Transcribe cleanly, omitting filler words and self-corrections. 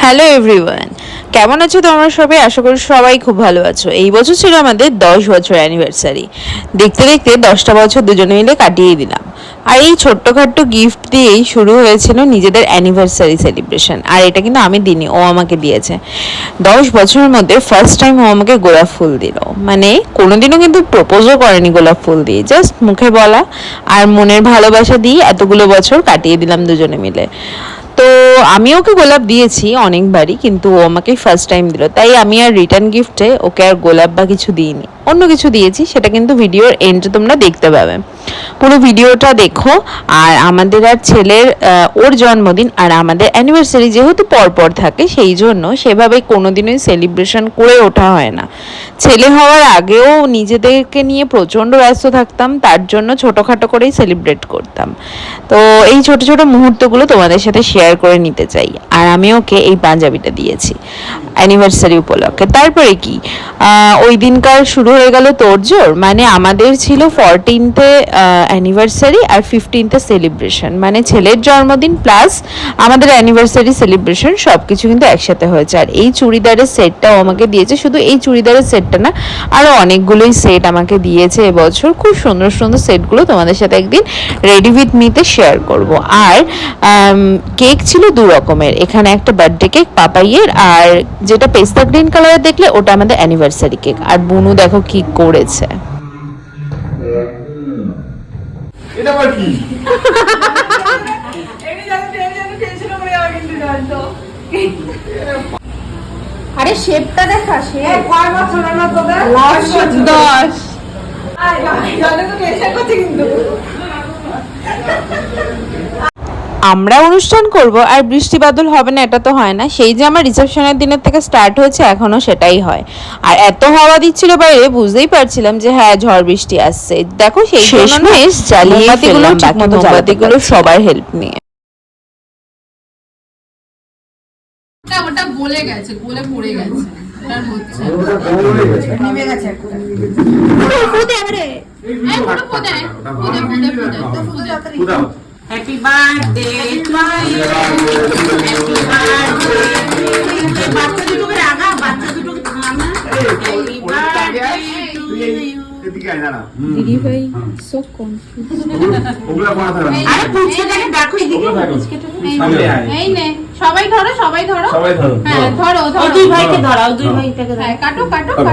Hello everyone, কেমন আছো তোমরা সবাই? আশা করি সবাই খুব ভালো আছো। এই বছর ছিল আমাদের 10 বছর অ্যানিভার্সারি। দেখতে দেখতে 10টা বছর দুজনে মিলে কাটিয়ে দিলাম। আর এই ছোট্টখাট্টো গিফট দিয়েই শুরু হয়েছিল নিজেদের অ্যানিভার্সারি সেলিব্রেশন। আর এটা কিন্তু আমি দিইনি, ও আমাকে দিয়েছে। 10 বছরের মধ্যে ফার্স্ট টাইম ও আমাকে গোলাপ ফুল দিল। মানে কোনোদিনও কিন্তু প্রপোজও করেনি গোলাপ ফুল দিয়ে, জাস্ট মুখে বলা আর মনের ভালোবাসা দিয়ে এতগুলো বছর কাটিয়ে দিলাম দুজনে মিলে। তো আমি ওকে গোলাপ দিয়েছি অনেকবারই, কিন্তু ও আমাকে ফার্স্ট টাইম দিল, তাই আমি আর রিটার্ন গিফটে ওকে আর গোলাপ বা কিছু দিইনি, অন্য কিছু দিয়েছি। সেটা কিন্তু ভিডিওর এন্ডে তোমরা দেখতে পাবে, পুরো ভিডিওটা দেখো। আর আমাদের আর ছেলের ওর জন্মদিন আর আমাদের অ্যানিভার্সারি যেহেতু পরপর থাকে, সেই জন্য সেভাবে কোনোদিনই সেলিব্রেশন করে ওঠা হয় না। ছেলে হওয়ার আগেও নিজেদেরকে নিয়ে প্রচণ্ড ব্যস্ত থাকতাম, তার জন্য ছোটোখাটো করেই সেলিব্রেট করতাম। তো এই ছোট ছোট মুহূর্তগুলো তোমাদের সাথে শেয়ার করে নিতে চাই। আর আমি ওকে এই পাঞ্জাবিটা দিয়েছি অ্যানিভার্সারি উপলক্ষে। তারপরে কি ওই দিনকার শুরু হয়ে গেল তোড়জোড়। মানে আমাদের ছিল 14th অ্যানিভার্সারি আর 15th সেলিব্রেশন, মানে ছেলের জন্মদিন প্লাস আমাদের অ্যানিভার্সারি সেলিব্রেশন সব কিছু কিন্তু একসাথে হয়েছে। আর এই চুড়িদারের সেটটাও আমাকে দিয়েছে, শুধু এই চুড়িদারের সেটটা না, আরও অনেকগুলোই সেট আমাকে দিয়েছে এবছর। খুব সুন্দর সুন্দর সেটগুলো তোমাদের সাথে একদিন রেডি উইথ মিতে শেয়ার করব। আর কেক ছিল 2 রকমের, এখানে একটা বার্থডে কেক পাপাইয়ের, আর যেটা পেস্তা গ্রিন কালারের দেখলে ওটা আমাদের অ্যানিভার্সারি কেক। আর বুনু দেখো কি করেছে। এটা আবার কি? আরে শেপটা দেখা, শেপ কয় বছর হলো তোদের? লাস্ট 10। আমরা অনুষ্ঠান করব আর বৃষ্টি বাদল হবে না, এটা তো হয় না। সেই যে আমার রিসেপশনের দিনের থেকে স্টার্ট হয়েছে, এখনো সেটাই হয়। আর এত হাওয়া দিচ্ছিল বাইরে, বুঝতেই পারছিলাম যে হ্যাঁ ঝড় বৃষ্টি আসছে। দেখো সেই শেষমেশ জ্বালিয়ে ফেললাম, বাকি মোমবাতিগুলো সবার হেল্প নিয়ে। ওটা গলে গেছে, গলে পড়ে গেছে, আর হচ্ছে নেমে গেছে। ফুদে আমারে এই পুরো ফুদে ফুদে ফুদে ফুদে তো ফুদে উদাও। Happy birthday to you. Happy birthday. বাচ্চা দুটোকে রাখা, বাচ্চা দুটোকে থামা। Happy birthday to you. এদিকে আয় না। দিদি ভাই সো কনফিউজ। ওগুলা পড়া থাকবে। আরে পুচকেটাকে দেখো এদিকে। সামনে আয়। এই নে সবাই ধরো, সবাই ধরো, সবাই ধরো। হ্যাঁ ধরো ওই ধরো, দুই ভাইকে ধরাও, দুই ভাইটাকে ধরাও। হ্যাঁ কাটো কাটো কাটো।